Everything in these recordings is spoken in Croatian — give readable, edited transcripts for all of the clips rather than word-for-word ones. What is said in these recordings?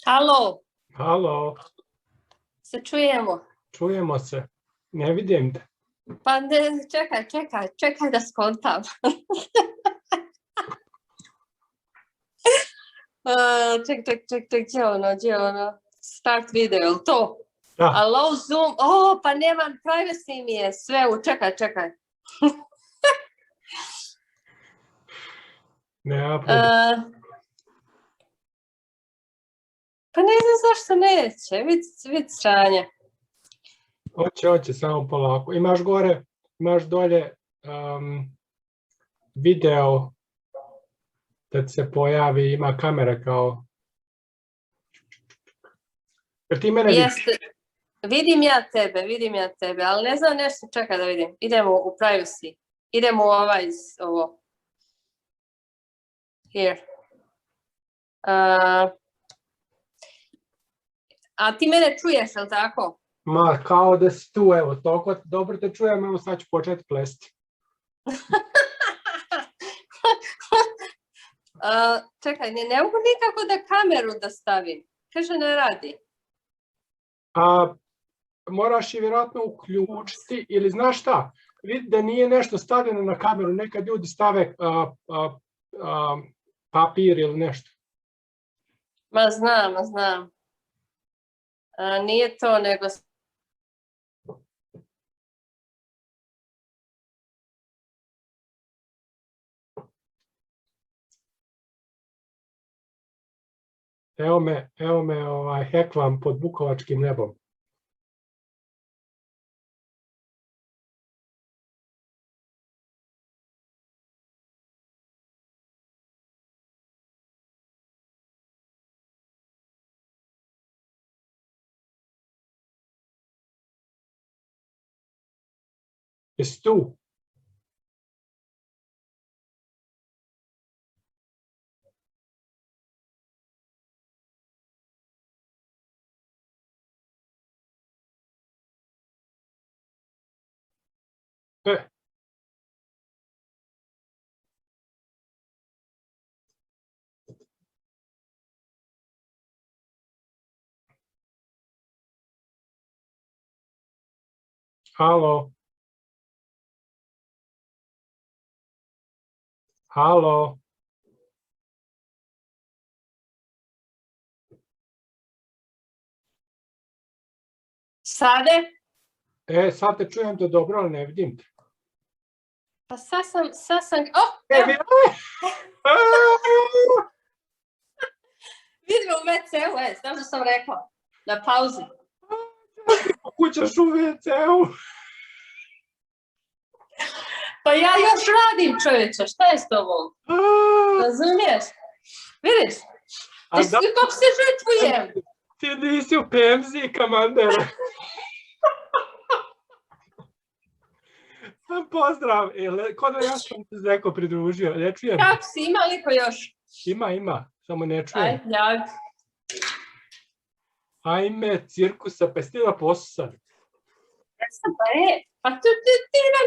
Halo, Halo, se čujemo. čujemo se. Ne vidim te. Pa ne, čekaj da skontam. Ček, gdje ono, start video, to. Da. Allow Zoom, pa nemam, privacy mi je sve čekaj. Nema problem. Pa ne znam zašto neće, vid sranja. Hoće, samo polako. Imaš dolje video da se pojavi, ima kamera kao... Jer ti mene vidiš? Vidim ja tebe, ali ne znam nešto, čekaj da vidim. Idemo u privacy. Idemo u ovo. Here. A ti mene čuješ, jel tako? Ma, kao da si tu, evo, toliko dobro te čujem, evo sad ću početi plesti. Čekaj, ne mogu nikako da kameru da stavim. Kaže, ne radi. Moraš je vjerojatno uključiti, ili znaš šta, vidi da nije nešto stavljeno na kameru, nekad ljudi stave papir ili nešto. Ma znam. Nije to, nego... Evo me hekvam pod bukovačkim nebom. Jesi tu? Halo? Halo? Sade? Sad te čujem to dobro, ali ne vidim te. Pa sad sam... Vidim u WC-u, znam što sam rekla. Na pauzi. Kućaš u WC-u. Pa ja još radim, čovječe, šta je s tobom? Razumiješ? Vidiš? Kako se žrtvujem? Ti nisi u penziji, kamandere. Pozdrav, ko da ja sam se neko pridružio, ne čujem. Kako si, ima li ko još? Ima, samo ne čujem. Ajde, javi. Ajme, cirkusa, pa jesi ti na poslu sad? Jesam, pa ti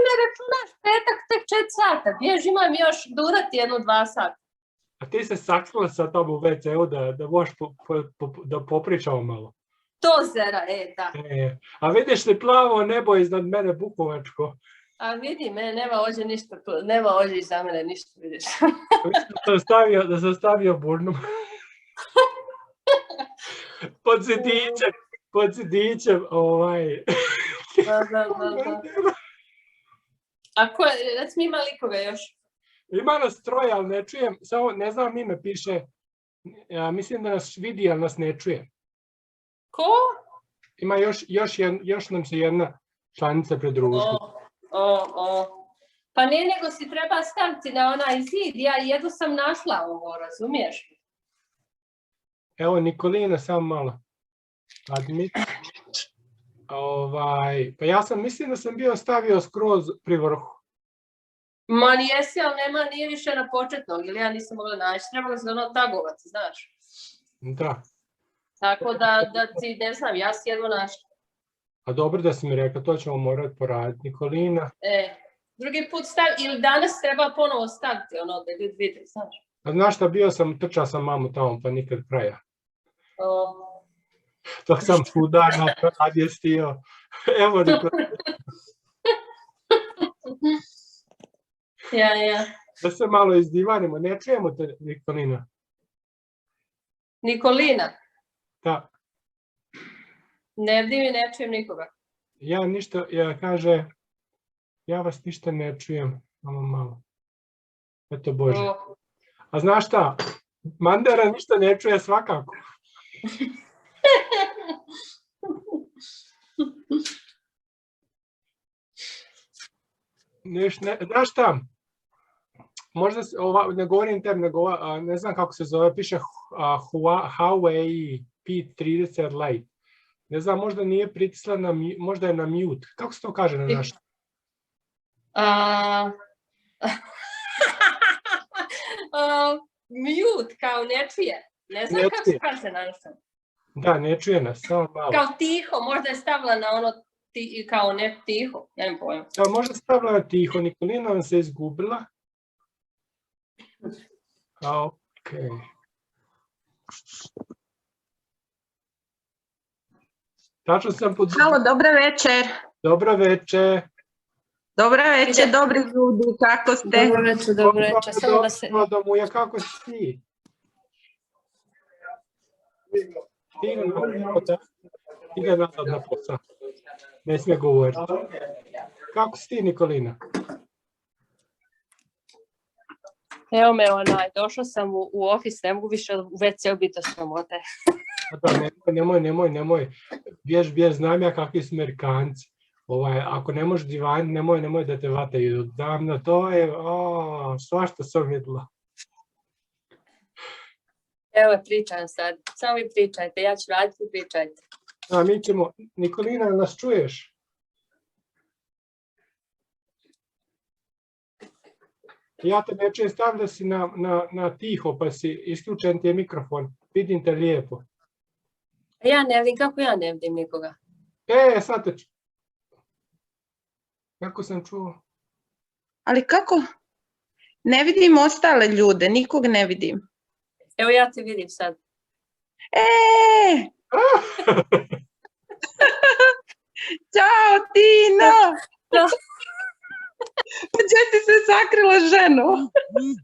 ne računaš petak tek 4 sata, bjež imam još durati 1-2 sata. A ti se sakrila sad tamo u WC-u da možeš da popričamo malo. To zera, da. A vidiš li plavo nebo iznad mene bukovačko? A vidi, nema ovdje ništa, nema ovdje iza mene ništa, vidiš. Da sam stavio burnu. Pod zidićem, Da. A ko je, reci mi ima li koga još? Ima nas troje, ali ne čujem, samo ne znam ime piše, mislim da nas vidi, ali nas ne čuje. Ko? Ima još nam se jedna članica pridružila. Pa ne, nego si treba staviti na onaj zid, ja jedno sam našla ovo, razumiješ? Evo Nikolina, samo malo. Admit. Pa ja mislim da sam bio stavio skroz pri vrhu. Ma nijesi, ali nije više na početnog, ili ja nisam mogla naći, trebalo se ono tagovati, znaš. Da. Tako da ti, ne znam, ja si jedno našla. A dobro da si mi rekao, to ćemo morati poraditi, Nikolina. Drugi put stavi, ili danas treba ponovo staviti, ono, da ljudi vidi, znaš. A znaš šta, trčao sam mamu tamo, pa nikad kraja. Dok sam udarna nadjestio. Evo, Nikolina. Ja. Da se malo izdivanimo. Ne čujemo te, Nikolina. Nikolina. Da. Ne vidim i ne čujem nikoga. Ja ništa, kaže, ja vas ništa ne čujem. Malo. Eto Bože. A znaš šta? Mandara ništa ne čuje svakako. Znaš šta? Možda, ne govorim tebi, ne znam kako se zove, piše Huawei P30 Lite. Ne znam, možda nije pritisla, možda je na mute. Kako se to kaže na naš? Mute, kao ne čuje. Ne znam kako se kaže na našem. Da, ne čuje nas, samo malo. Kao tiho, možda je stavila na ono kao ne tiho, nemam pojma. Da, možda stavila na tiho, Nikolina vam se izgubila. Okej. Tačno sam pod... Halo, dobro večer. Dobro večer. Dobro večer, dobri ljudi, kako ste? Dobro večer, samo da se... Dobro, Muja, kako si ti? Ide nazad na posao. Ne smije govoriti. Kako si ti, Nikolina? Evo me, došla sam u ofis, ne mogu više u WC-u biti sramote. Nemoj. Bjež, znam ja kakvi su Amerikanci. Ako ne možeš divan, nemoj da te vataju. Damno, to je, svašta sam vidjela. Evo, pričam sad. Samo vi pričajte, ja ću raditi i pričajte. Mi ćemo, Nikolina, nas čuješ? Ja te ne čujem, stavlja si na tiho, pa si isključen ti je mikrofon. Vidim te lijepo. Ja ne vidim, kako ja ne vidim nikoga? Sad te čujem. Kako sam čuo? Ali kako? Ne vidim ostale ljude, nikog ne vidim. Evo ja te vidim sad. Ćao, Tina! Gdje si se sakrila, ženo?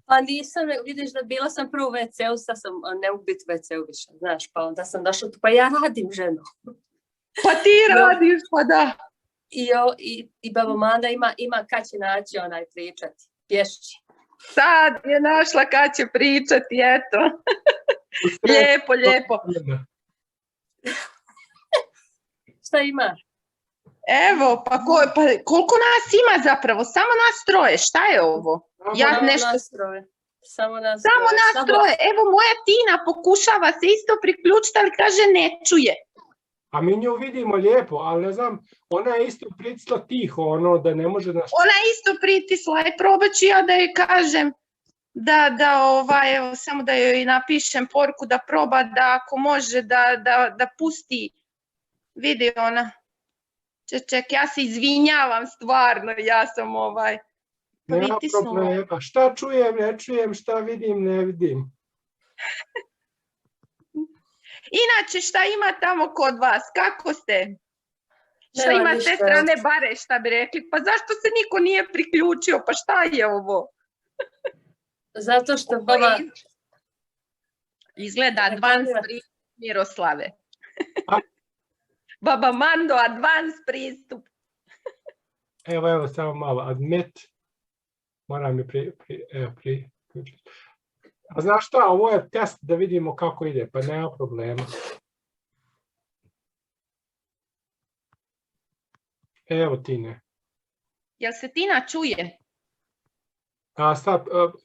Pa nisam, vidiš da bila sam prvo u WC-u, sad sam ne mogu biti u WC-u više, znaš, pa onda sam došla tu, pa ja radim, ženo. Pa ti radiš, pa da. I baba Manda ima kad će naći onaj pričati, pješći. Sad je našla kad će pričati, eto. Lijepo. Šta ima? Evo, pa koliko nas ima zapravo? Samo nas troje, šta je ovo? Samo nas troje. Evo, moja Tina pokušava se isto priključiti, ali kaže ne čuje. A mi nju vidimo lijepo, ali ne znam, ona je isto pritisla tiho, da ne može naš... Ona je isto pritisla i probat ću ja da joj kažem evo, samo da joj napišem poruku da proba da ako može da pusti, vidi ona. Ček, ja se izvinjavam stvarno, ja sam pritisnula. Nema problema, šta čujem, ne čujem, šta vidim, ne vidim. Inače, šta ima tamo kod vas? Kako ste? Šta ima s te strane bare, šta bi rekli? Pa zašto se niko nije priključio? Pa šta je ovo? Zato što baba... Izgleda advance pristup Miroslave. Baba Mando, advance pristup. Evo, samo malo. Admit. Moram mi priključiti. A znaš šta, ovo je test da vidimo kako ide, pa nema problema. Evo Tine. Jel se Tina čuje?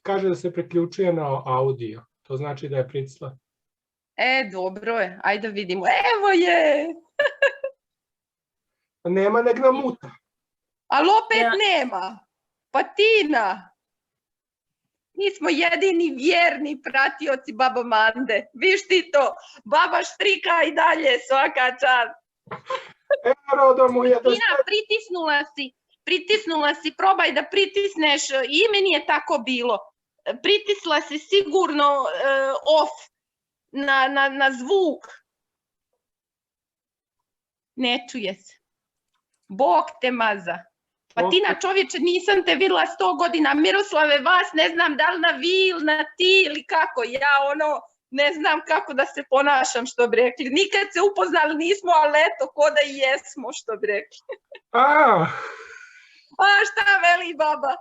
Kaže da se priključuje na audio, to znači da je pritisla. Dobro je, ajde vidimo. Evo je! Nema nek nam muta. Ali opet nema. Pa Tina! Mi smo jedini vjerni pratioci baba Mande. Viš ti to, baba štrika i dalje svaka čast. Tina, pritisnula si, probaj da pritisneš, i meni je tako bilo. Pritisla si sigurno off na zvuk. Ne čuje se. Bog te maza. Pa Tina, čovječe, nisam te vidjela 100 godina. Miroslave, vas ne znam da li na vi ili na ti ili kako. Ja ne znam kako da se ponašam, što bi rekli. Nikad se upoznali nismo, ali eto, ko da i jesmo, što bi rekli. A šta veli baba?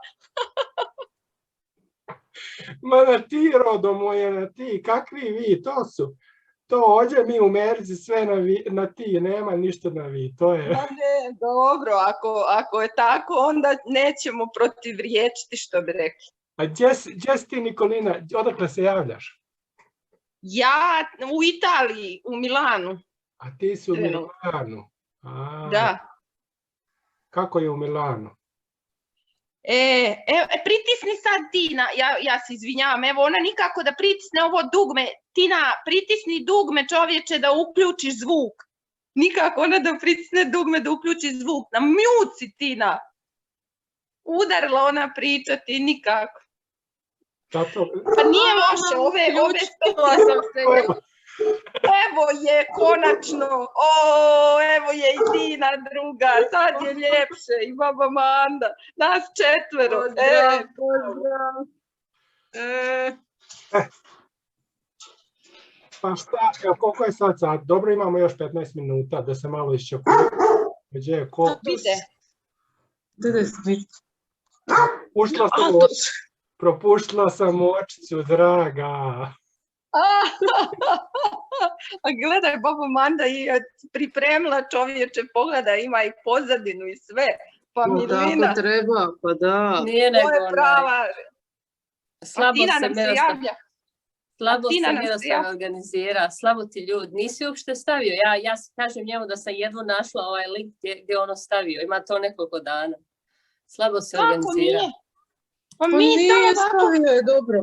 Ma na ti, rodo moje, na ti. Kakvi vi, to su. To ođe mi u Americi sve na ti, nema ništa na vi, to je... Ma ne, dobro, ako je tako, onda nećemo protivriječiti, što bi rekli. A gdje si ti, Nikolina, odakle se javljaš? Ja u Italiji, u Milanu. A ti si u Milanu? Da. Kako je u Milanu? Pritisni sad Tina, ja se izvinjavam, evo ona nikako da pritisne ovo dugme. Tina, pritisni dugme, čovječe, da uključiš zvuk. Nikako ona da pritisne dugme da uključi zvuk. Na mute si, Tina. Udarila ona pričati, nikako. Pa nije loše, ove sam se... Evo je, konačno. Evo je i Tina druga. Sad je ljepše. I baba Manda. Nas 4. Pozdrav. Pa šta, koliko je sad sat? Dobro, imamo još 15 minuta da se malo iščekujemo. Gdje je ko? Propuštila sam očicu, draga. A gledaj, baba Manda je pripremila, čovječe, pogleda, ima i pozadinu i sve. Pa Milina. Tako treba, pa da. Nije nego to je prava. Slabo se Miroslav organizira, slabo ti ljudi. Nisi uopšte stavio, ja kažem njemu da sam jedva našla ovaj link gdje ono stavio, ima to nekoliko dana. Slabo se organizira. Kako nije? Pa mi samo stavio je dobro.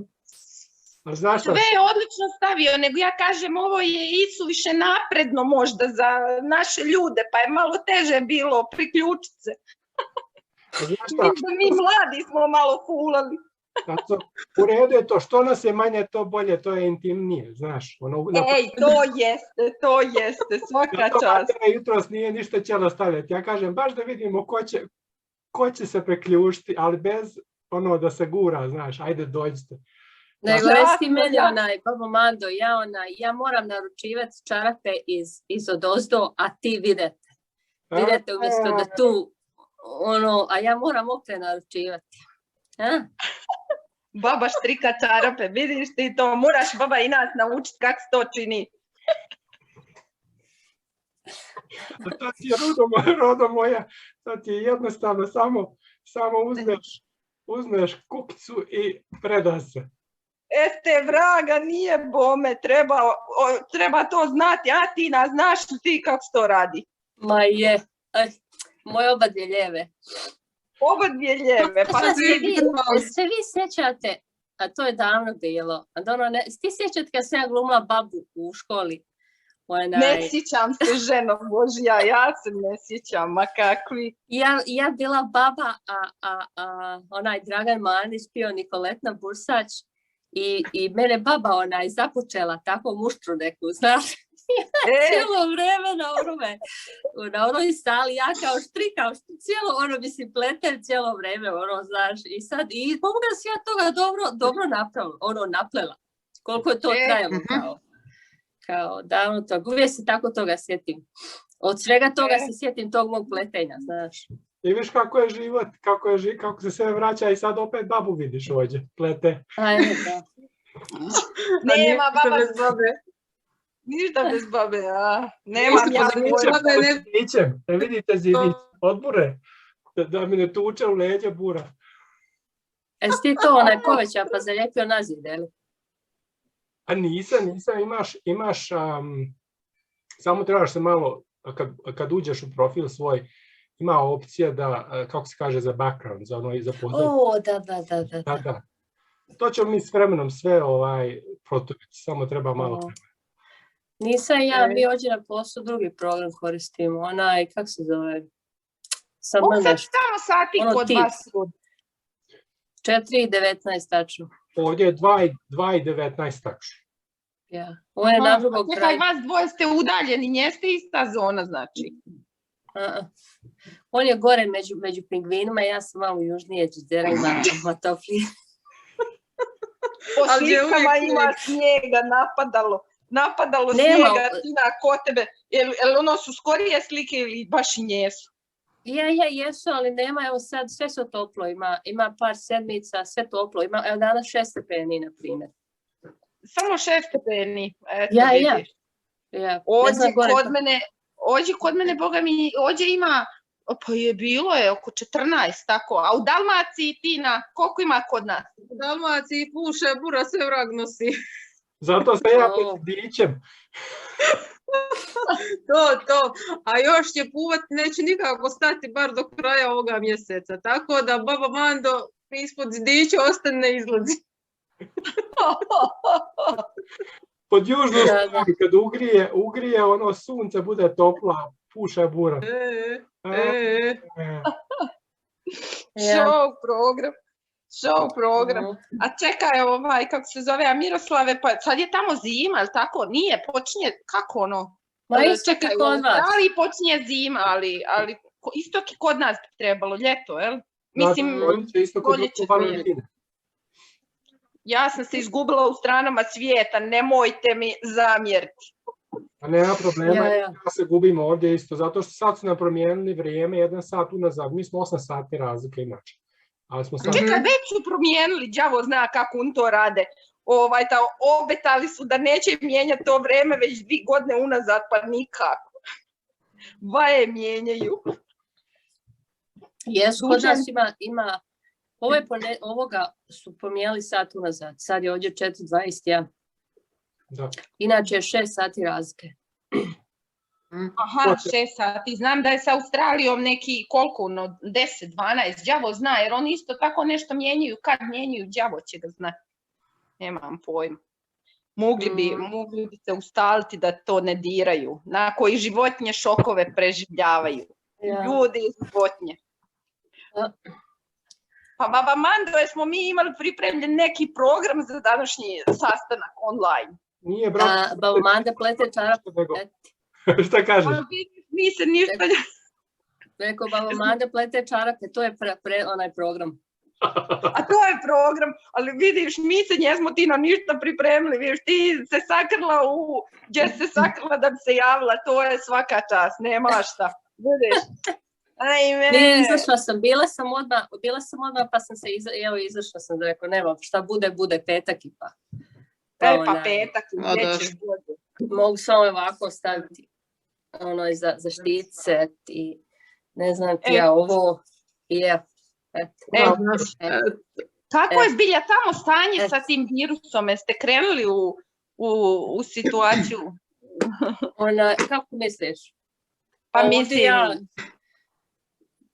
Sve je odlično stavio, nego ja kažem ovo je isuviše napredno možda za naše ljude, pa je malo teže bilo priključiti se. Mi mladi smo malo fulali. U redu je to, što nas je manje, to bolje, to je intimnije, znaš. Ej, to jeste, svaka čast. Jutros nije ništa ćelo stavljati, ja kažem baš da vidimo ko će se preključiti, ali bez ono da se gura, znaš, ajde dođite. Nego reci ti meni babo Mando, ja moram naručivati čarape iz odozdo, a ti videte. Videte umjesto da tu, a ja moram opet naručivati. Baba štrika čarape, vidiš ti to, moraš baba i nas naučiti kako se to čini. A to ti je rodo moja, to ti je jednostavno, samo uzmeš kukicu i preda se. Vraga, nije bome, treba to znati, a Tina, znaš li ti kako se to radi? Ma je, moje oba dvije ljeve. Oba dvije ljeve, pa se vi sjećate, a to je davno bilo, ti sjećate kad sam ja glumila babu u školi? Ne sjećam se, ženo Božja, ja se ne sjećam, ma kakvi. Ja bila baba, a onaj Dragan Manić bio Nikoletna Bursać i mene baba započela tako muštru neku, znaš. Cijelo vreme na onoj sali, ja kao štrikam, cijelo mislim pletem cijelo vreme, znaš, i sad, i pomoga si ja toga dobro naplela, koliko je to trajalo, kao davno toga, uvijek se tako toga sjetim, od svega toga se sjetim tog mog pletenja, znaš. I viš kako je život, kako se sve vraća i sad opet babu vidiš ovdje, plete. Ajme, da. Nema baba bez babe. Ništa bez babe, nemam ja zidićem, ne vidite zidić, odbure, da mi ne tuče u leđe bura. Jesi ti to onaj poveća pa zalijepio na zid, ili? A nisam, imaš, samo trebaš se malo, kad uđeš u profil svoj, ima opcija da, kako se kaže, za background, za pozadnje. Da. To ćemo mi s vremenom sve protupiti, samo treba malo vremena. Nisam mi ovdje na poslu drugi program koristimo, kako se zove? Sad samo sati kod vas. 4:19 tačno. Ovdje je 2:19 tačno. Ja. On je na drugom Čekaj, kraju. vas dvoje ste udaljeni, njeste ista zona, znači. On je gore među pingvinima, ja sam malo južnije, Đidera ima toplije. Po Ali je slikama uvijek ima snijega, napadalo snijega Tina kod tebe. Jel ono su skorije slike ili baš i njesu? Ja, jesu, ali nema, evo sad sve su toplo, ima par sedmica, sve toplo, evo danas 6 stepeni, na primjer. Samo 6 stepeni, eto Ja. vidiš. Ja. Ođe kod mene, boga mi, ođe ima, pa je bilo je oko 14, tako, a u Dalmaciji, Tina, koliko ima kod nas? U Dalmaciji puše, bura se vrag nosi. Zato sam ja pod dićem. To. A još će puvat, neće nikako stati bar do kraja ovoga mjeseca. Tako da baba Mando ispod zidića ostane ne izlazi. Pod južnom stranu, kad ugrije ono sunce, bude topla, puša bura. Show program. A čekaj, kako se zove, a Miroslave, pa sad je tamo zima, ali tako? Nije, počinje, kako ono? Ma isto ti kod vas. Da li počinje zima, ali isto ki kod nas bi trebalo, ljeto, jel? Mislim, ja sam se izgubila u stranama svijeta, nemojte mi zamjeriti. A nema problema, ja se gubim ovdje isto, zato što sad su nam promijenili vrijeme, 1 sat unazad, mi smo 8 sati razlike inače. Čekaj, već su promijenili, đavo zna kako on to rade. Obetali su da neće mijenjati to vrijeme već 2 godine unazad, pa nikako. Vaje mijenjaju. Jesu, kod nas ima ovoga su promijenili sat unazad, sad je ovdje 4:21. Inače je 6 sati razlike. Aha, 6 sati. Znam da je sa Australijom neki koliko, 10, 12, đavo zna, jer oni isto tako nešto mijenjaju, kad mijenjaju, đavo će ga znati. Nemam pojma. Mogli bi se ustaliti da to ne diraju. Na koji životinje šokove preživljavaju. Ljudi i životinje. Pa baba Mando, jesmo mi imali pripremljen neki program za današnji sastanak online? Nije, brat. Baba Manda plete čarape. Šta kažeš? Mi se ništa... Rekao, baba Manda plete čarape, to je onaj program. A to je program, ali vidiš, mi se njesmo Tina ništa pripremili, vidiš, ti se sakrla gdje se sakrla da bi se javila, to je svaka čast, nema šta, vidiš. Ne, izašla sam, bila sam odmah, pa sam se, izašla sam da rekao, nema, šta bude, petak i pa. Pa petak i nećeš bude. Mogu samo ovako staviti, za štice i ne znam ti ja ovo, i kako je zbilja tamo stanje sa tim virusom? Jeste krenuli u situaciju? Kako misliš? Pa mislim...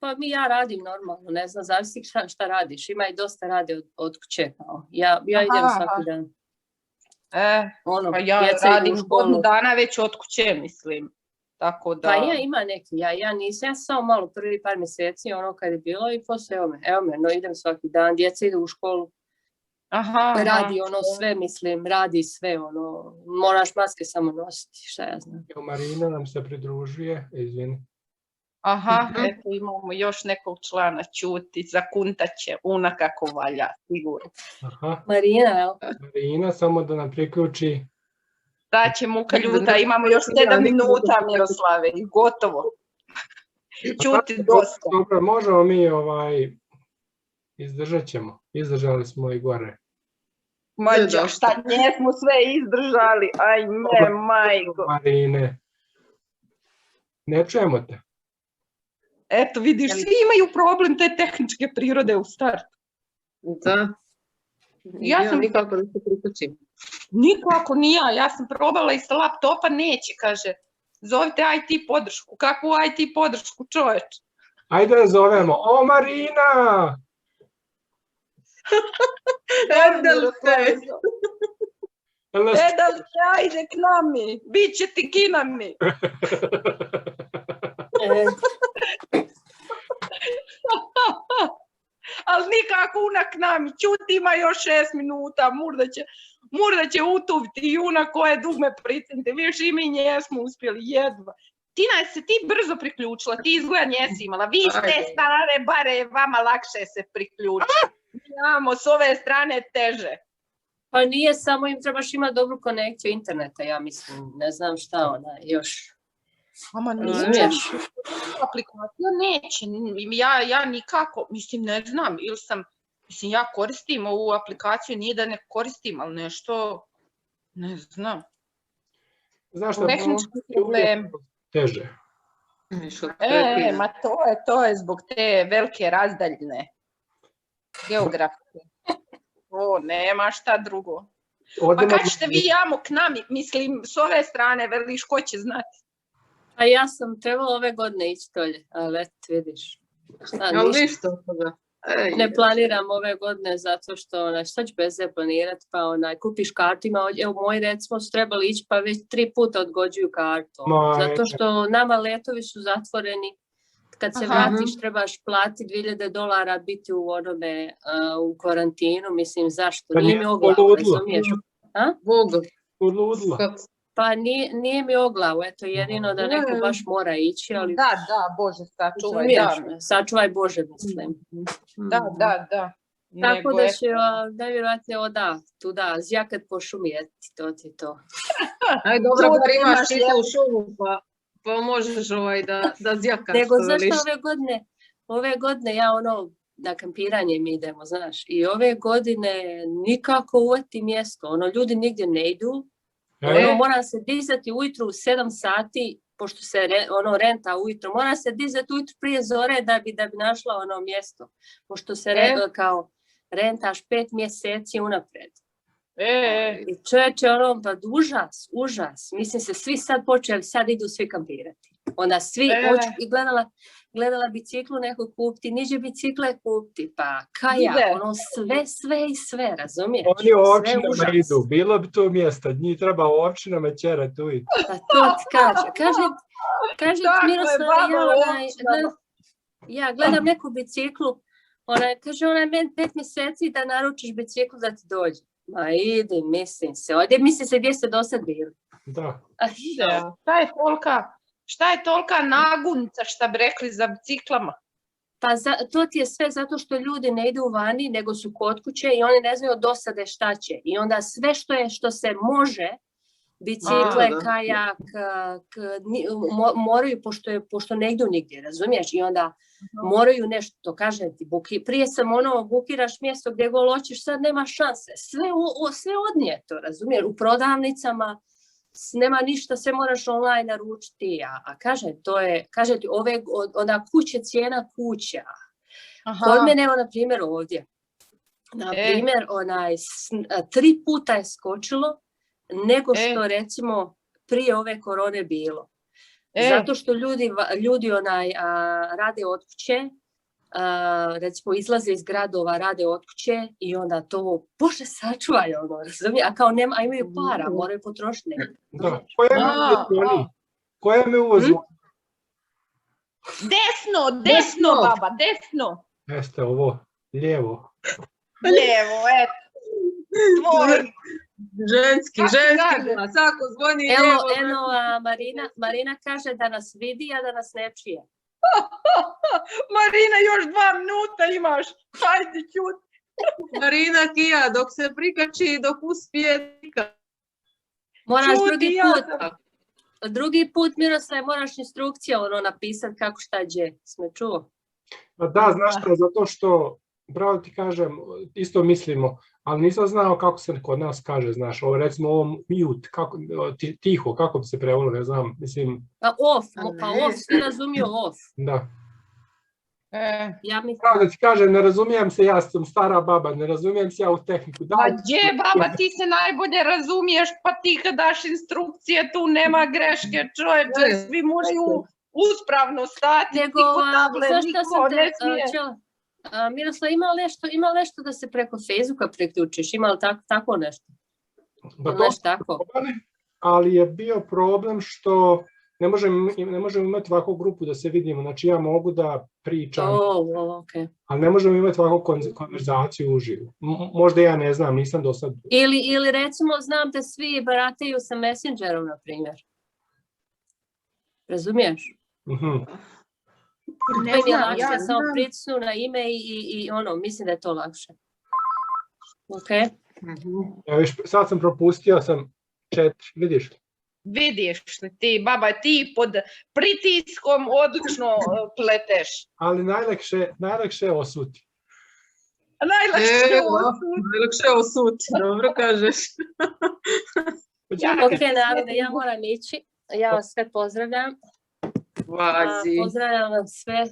Pa ja radim normalno, ne znam, zavisi šta radiš. Ima i dosta rade od kuće. Ja idem svaki dan. Pa ja radim godinu dana već od kuće, mislim. Tako da... Pa ima neki, ja nisam, ja sam samo malo prvi par mjeseci, kad je bilo i poslije evo me, idem svaki dan, djeca idu u školu, radi sve, mislim, radi sve, moraš maske samo nositi, šta ja znam. Marina nam se pridružuje, izvini. Eto imamo još nekog člana, čuti, zakuntaće, una kako valja, sigurno. Marina, samo da nam priključi. Da će muka ljuta, imamo još 7 minuta, Miroslave, i gotovo. Čuti dosta. Dobro, možemo mi, izdržat ćemo. Izdržali smo i gore. Mađo, šta njesmo sve izdržali, aj ne, majko. Marine, ne čujemo te. Eto, vidiš, svi imaju problem te tehničke prirode u startu. Da. Ja nikako da se prikačim. Nikako nije, ja sam probala i sa laptopa, neće, kaže. Zovite IT podršku. Kakvu IT podršku, čoveč? Ajde da zovemo. O, Marina! Edalte, ajde k nami. Biće ti kinami. Ali nikako unak nami. Čuti, ima još 6 minuta. Murda će utuviti junak koje dugme pricente. Viš i mi njesmo uspjeli jedva. Tina, se ti brzo priključila, ti izgleda njesi imala. Vi ste stare bare, vama lakše se priključiti. Imamo s ove strane teže. Pa nije samo im trebaš imati dobru konekciju interneta, ja mislim. Ne znam šta ona još. Ama neće. Aplikacija neće. Ja nikako, mislim, ne znam. Mislim, ja koristim ovu aplikaciju, nije da ne koristim, ali nešto, ne znam. Znaš šta? Tehnički problem. Teže. Ma to je zbog te velike razdaljine geografije. O, nema šta drugo. Pa kad ćete vi jamo k nami, mislim, s ove strane, veliš, ko će znati? A ja sam trebala ove godine ići dolje, ali eto, vidiš. Ništa. Ne planiram ove godine zato što šta ću bez planirati, pa kupiš kartu, evo moji recimo su trebali ići pa već 3 puta odgođuju kartu. Zato što nama letovi su zatvoreni, kad se vratiš trebaš platiti $2,000 biti u onome, u karantinu, mislim zašto, nije mi oglavu, razumiješ? Pa nije mi oglavu, eto jedino da neko baš mora ići, ali... Da, Bože, sačuvaj, sačuvaj Bože, mislim. Da. Tako da će najvjerojatnije tuda zjakat po šumi, to ti to. Aj, dobro, bar imaš ti u šumu, pa možeš da zjakaš. Nego, zašto ove godine ja na kampiranje mi idemo, znaš, i ove godine nikako uveti mjesto, ljudi nigdje ne idu, mora se dizati ujutru u 7 sati, pošto se renta ujutru, mora se dizati ujutru prije zore da bi našla mjesto, pošto se kao rentaš 5 mjeseci unaprijed. I čovječe, pa užas, mislim se svi sad počeli, sad idu svi kampirati. Onda svi, i gledala biciklu neko kupiti, niđe bicikle kupiti, pa kajak, sve, razumiješ? Oni u općinama idu, bilo bi to mjesta, njih treba u općinama ćerati ujutru. Pa to ti kaže Miroslava, ja gledam neku biciklu, kaže ona meni 5 mjeseci da naručiš biciklu da ti dođe. Ma idi, mislim se gdje ste do sad bili. Da. Šta je tolika nagunca, šta bi rekli, za biciklama? Pa to ti je sve zato što ljudi ne idu vani, nego su kod kuće i oni ne znaju od dosade šta će. I onda sve što se može, bicikle, kajak, moraju, pošto ne idu nigdje, razumiješ? I onda moraju nešto, to kažem ti, prije sam bukiraš mjesto gdje god hoćeš, sad nema šanse. Sve odnijeto, razumiješ? U prodavnicama nema ništa, sve moraš online naručiti, a kažem ti, onda kuće, cijena kuća. Kod mene, na primjer, ovdje, na primjer, 3 puta je skočilo nego što, recimo, prije ove korone bilo. Zato što ljudi rade od kuće, recimo izlaze iz gradova, rade od kuće i onda to, Bože, sačuvaj, razumije, a kao nema, a imaju para, moraju potrošiti nekako. Da, koja me uvozu? Desno, baba, desno. Jeste ovo, lijevo. Lijevo, tvoj. Ženski, svako zvoni lijevo. Evo, Marina kaže da nas vidi, a da nas ne čuje. Marina, još 2 minuta imaš, hajde čuti. Marina kija, dok se prikači, dok uspije. Moraš drugi put, Miroslav, moraš instrukcije napisati kako šta gdje, sme čuo? Da, znaš što, zato što, pravo ti kažem, isto mislimo, ali nisam znao kako se kod nas kaže, znaš, recimo ovo mute, tiho, kako bi se prevelo, ne znam, mislim... Off, svi razumiju off. Da. Ja mislim... Pravo da ti kažem, ne razumijem se, ja sam stara baba, ne razumijem se ja u tehniku. Pa gdje, baba, ti se najbolje razumiješ, pa ti kad daš instrukcije, tu nema greške, čovječe, svi moraju uspravno stati, niko table, niko ne smije. Miroslav, ima nešto da se preko Facebooka priključiš? Ima li tako nešto? Ali je bio problem što ne možemo imati ovakvu grupu da se vidimo, znači ja mogu da pričam, Okay. ali ne možemo imati ovakvu konverzaciju uživo. Možda ja ne znam, nisam do sad. Ili recimo znam da svi barataju sa Messengerom, na primjer. Razumiješ? Ne Meni je znam, lakše ja samo znam. pritisnu na ime i ono, mislim da je to lakše. Ok? Ja, viš, sad sam propustio, sam 4, vidiš? Vidiš ti, baba, ti pod pritiskom odlično pleteš. Ali najlakše je osuti. Najlakše osuti, dobro kažeš. Ok, narode, ja moram ići. Ja vas sve pozdravljam. Pozdravljam vam sve.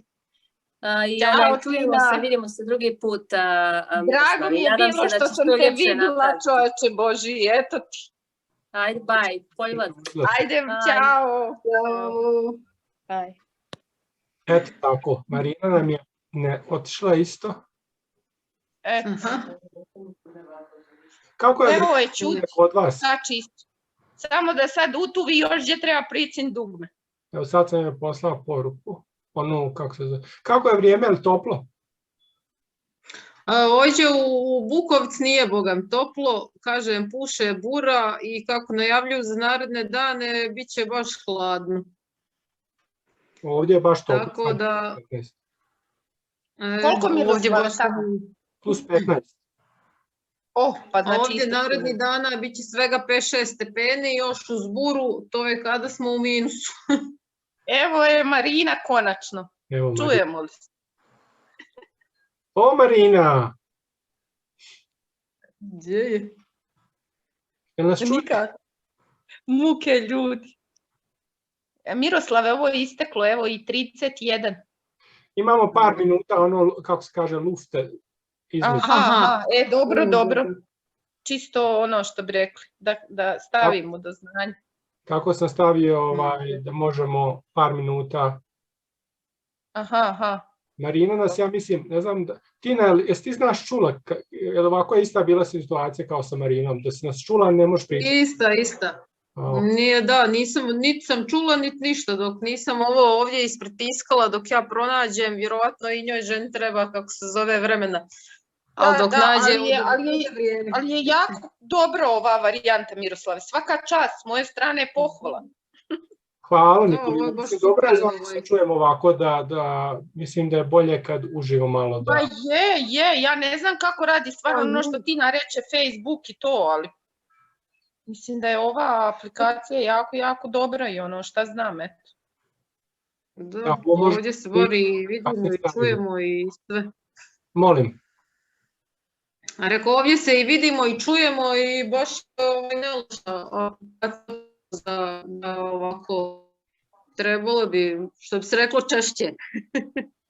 I čujemo se, vidimo se drugi put. Drago mi je bilo što sam te vidjela, čoveče Boži, eto ti. Ajde, bye. Poljubad. Ajde, čao. Bye. Eto tako, Marina nam je otišla isto. Eto. Kako je Evo je čut, kod vas? samo da sad utuvi još gdje treba pricin dugme. Evo sad sam joj poslao poruku. Kako se zove? Kako je vrijeme, je li toplo? Ovdje u Bukovcu nije bogam toplo, kažem puše bura i kako najavljuju za naredne dane, bit će baš hladno. Ovdje je baš toplo. Tako da... Koliko mi je plus 15. Pa znači ovdje naredni dana bit će svega 5-6 stepeni, još uz buru, to je kada smo u minusu. Evo je Marina konačno. Čujemo li? O, Marina! Gdje je? Jel nas čuje? Muke ljudi. Miroslave, ovo je isteklo, evo i 31. Imamo par minuta, kako se kaže, lufte. Aha, dobro. Čisto ono što bi rekli, da stavimo do znanja. Kako sam stavio da možemo par minuta. Aha. Marina nas, ja mislim, ne znam, Tina, jesi ti znaš čula, je li ovako ista bila situacija kao sa Marinom, da si nas čula, ne možeš pričati? Ista. Nije, da, niti sam čula, niti ništa, dok nisam ovo ovdje ispritiskala, dok ja pronađem, vjerovatno i njoj ženi treba, kako se zove, vremena. Ali je jako dobro ova varijanta, Miroslave. Svaka čast, s moje strane pohvala. Hvala, Nikolina. Dobro je da se čujemo ovako, da mislim da je bolje kad uživo malo. Pa je, ja ne znam kako radi stvarno ono što Tina reče, Facebook i to, ali mislim da je ova aplikacija jako dobra i ono šta znam, eto. Da, ovdje se bori, vidimo i čujemo i sve. Molim. Rekao, ovdje se i vidimo i čujemo i baš ne loša da ovako trebalo bi, što bi se reklo, češće.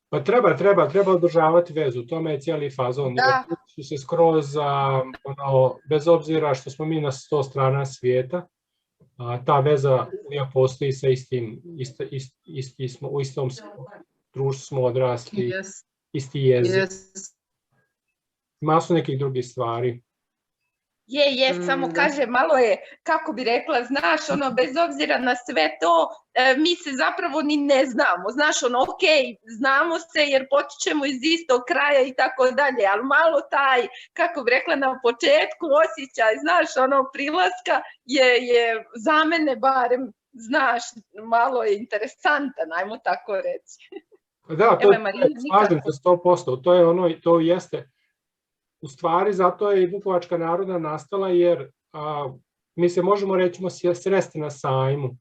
Pa treba održavati vezu, tome je cijeli fazon. Su se skroz, bez obzira što smo mi na 100 strana svijeta, ta veza uvijek postoji sa u istom društvu smo odrasli, isti jezik. Masu nekih drugih stvari. Samo kaže, malo je, kako bi rekla, znaš, bez obzira na sve to, mi se zapravo ni ne znamo, znaš, znamo se jer potičemo iz istog kraja i tako dalje, ali malo taj, kako bi rekla, na početku osjećaj, znaš, prilaska je za mene barem, znaš, malo je interesantan, ajmo tako reći. Da, slažem se 100%, to jeste. U stvari, zato je i Vukovačka narodna nastala, jer mi se možemo reći sresti na sajmu.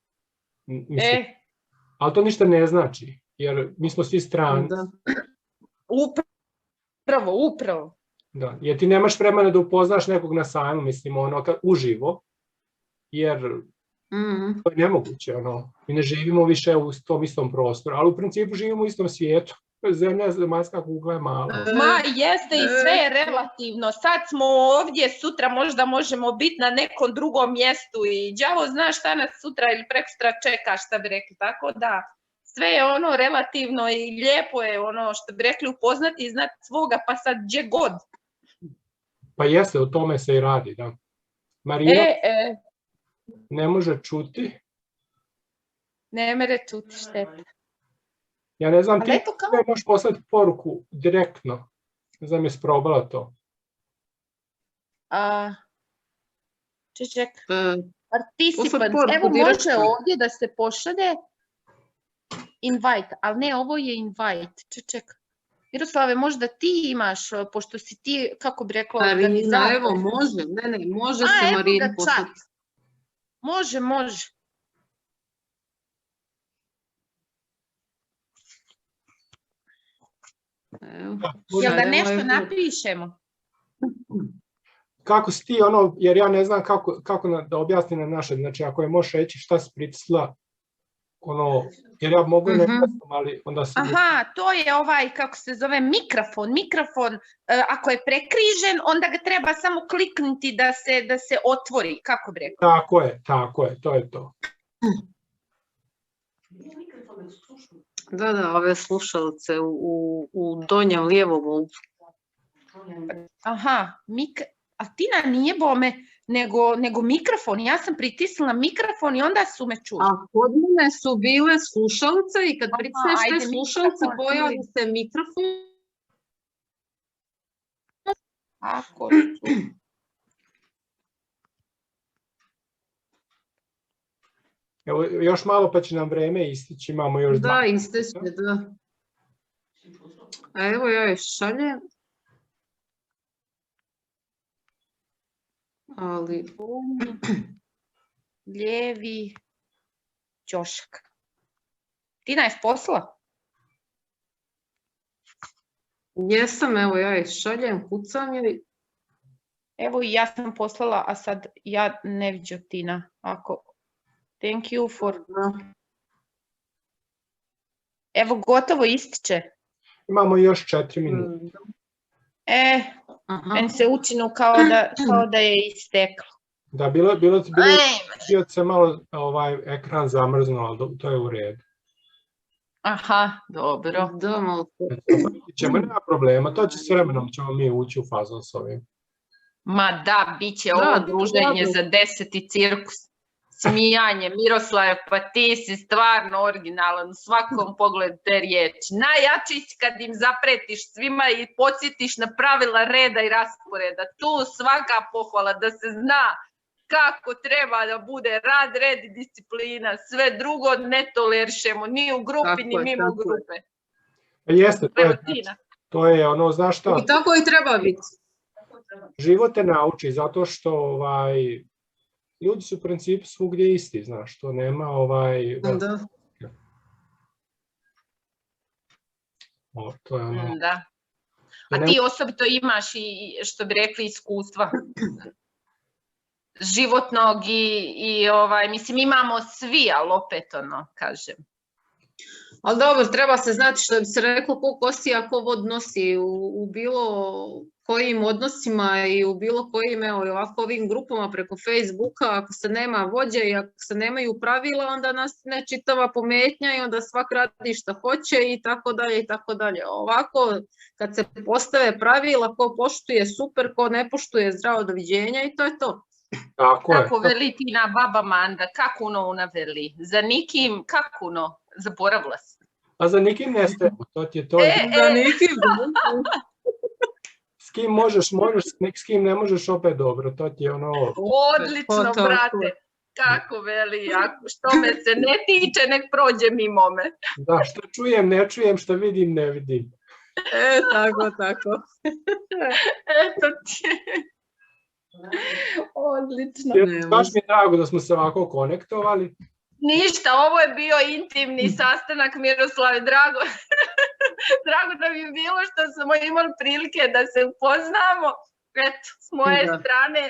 Ali to ništa ne znači, jer mi smo svi stranci. Upravo. Da, jer ti nemaš vremena da upoznaš nekog na sajmu, mislim, uživo, jer to je nemoguće, mi ne živimo više u tom istom prostoru, ali u principu živimo u istom svijetu. Zemlja, zemaljska kugla je mala. Jeste i sve je relativno. Sad smo ovdje, sutra možda možemo biti na nekom drugom mjestu i đavo zna šta nas sutra ili prekosutra čeka, šta bi rekli. Tako da sve je relativno i lijepo je što bi rekli upoznati i znati svoga, pa sad gdje god. Pa jeste, o tome se i radi, da. Marina ne može čuti. Ne mere čuti, šteta. Ja ne znam, Ali ti eto kao... možeš poslati poruku direktno. Ne znam, jesi probala to. Ček. Poslati Participants. poruku Evo može direktno. ovdje da se pošalje invite, ali ne, ovo je invite. Ček. Miroslave, možda ti imaš, pošto si ti, kako bi rekla, Marina, organizator. evo, može. Ne, može se evo Marini ga poslati. chat. Može. Evo, Jel da evo, nešto evo. napišemo? Kako si ti, jer ja ne znam kako da objasnim na naše, znači ako je možeš reći šta si pritisla, jer ja mogu i ne znam, ali onda si... Aha, to je ovaj, kako se zove, mikrofon, ako je prekrižen, onda ga treba samo kliknuti da se otvori, kako bi rekao. Tako je, to je to. Da, ove slušalice u donjem lijevom uglu. Aha, a Tina nije bome, nego mikrofon. Ja sam pritisnula mikrofon i onda su me čuli. A kod mene su bile slušalice i kad pritisneš te slušalice pojavi se mikrofon. Ako Evo, još malo pa će nam vreme istići, imamo još dva. Da, ističe, da. A evo ja je šaljem. Ali... Lijevi ćošak. Tina je posla? Jesam, evo ja je šaljem, kucam joj. Evo i ja sam poslala, a sad ja ne viđu Tina. Thank you for... Evo gotovo ističe. Imamo još 4 minuta. Meni se učinu kao da je isteklo. Da, bilo se malo ekran zamrznuo, ali to je u redu. Aha, dobro. Da, malo. Nema problema, to će s vremenom ćemo mi ući u fazu s ovim. Ma da, bit će ovo druženje za 10. cirkus. Smijanje, Miroslave, pa ti si stvarno originalan u svakom pogledu te riječi. Najjači si kad im zapretiš svima i podsjetiš na pravila reda i rasporeda. Tu svaka pohvala da se zna kako treba da bude rad, red i disciplina. Sve drugo ne tolerišemo, ni u grupi, ni mimo grupe. Jeste, to je ono, znaš šta? I tako i treba biti. Život te nauči, zato što ljudi su u principu svugdje isti, znaš, to nema Da. To je ono... Da. A ti osobito imaš i, što bi rekli, iskustva životnog i mislim, imamo svi, ali opet kažem. Ali dobro, treba se znati što bi se reklo ko kosi, a ko vod nosi u bilo kojim odnosima i u bilo kojim ovim grupama preko Facebooka. Ako se nema vođe i ako se nemaju pravila, onda nas ne čitava pometnja i onda svak radi što hoće i tako dalje i tako dalje. Ovako, kad se postave pravila, ko poštuje super, ko ne poštuje zdravo, doviđenja i to je to. Kako veli Tina baba Manda, kako ona veli? Za nikim, kako zaboravila sam. A za nikim ne stajemo, to ti je to. Za nikim. S kim možeš, s kim ne možeš, opet dobro, to ti je ono... Odlično, brate, kako veli, što me se ne tiče, nek prođe mimo me. Da, što čujem, ne čujem, što vidim, ne vidim. Tako. Eto ti. Odlično. Baš mi je drago da smo se ovako konektovali. Ništa, ovo je bio intimni sastanak, Miroslave, drago da mi je bilo što smo imali prilike da se upoznamo. Eto, s moje strane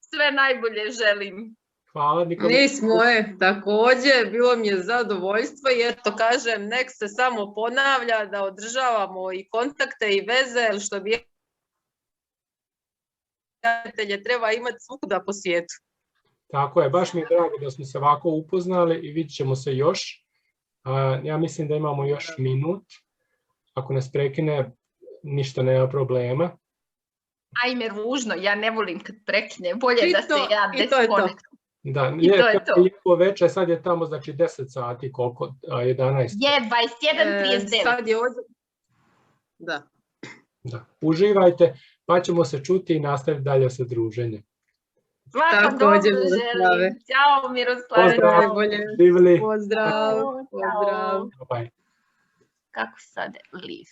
sve najbolje želim. Hvala, Nikola. Nis moje, također, bilo mi je zadovoljstvo jer to kažem, nek se samo ponavlja da održavamo i kontakte i veze, jer što bi prijatelje treba imati svuda po svijetu. Tako je, baš mi je drago da smo se ovako upoznali i vidit ćemo se još. Ja mislim da imamo još minut. Ako nas prekine, ništa nema problema. Ajme, ružno, ja ne volim kad prekine, bolje da se ja deskonektujem. Da, I to je to. lijepo večer, sad je tamo znači 10 sati, koliko, 11. Je 21:39. Sad je ovdje. Da. Da. Uživajte, pa ćemo se čuti i nastaviti dalje sa druženjem. Svako dobro Također, Miroslave. želim. Ćao Miroslave. Pozdrav. Najbolje. Živjeli. Pozdrav. Ćao. Pozdrav. Bye. Kako sad liv?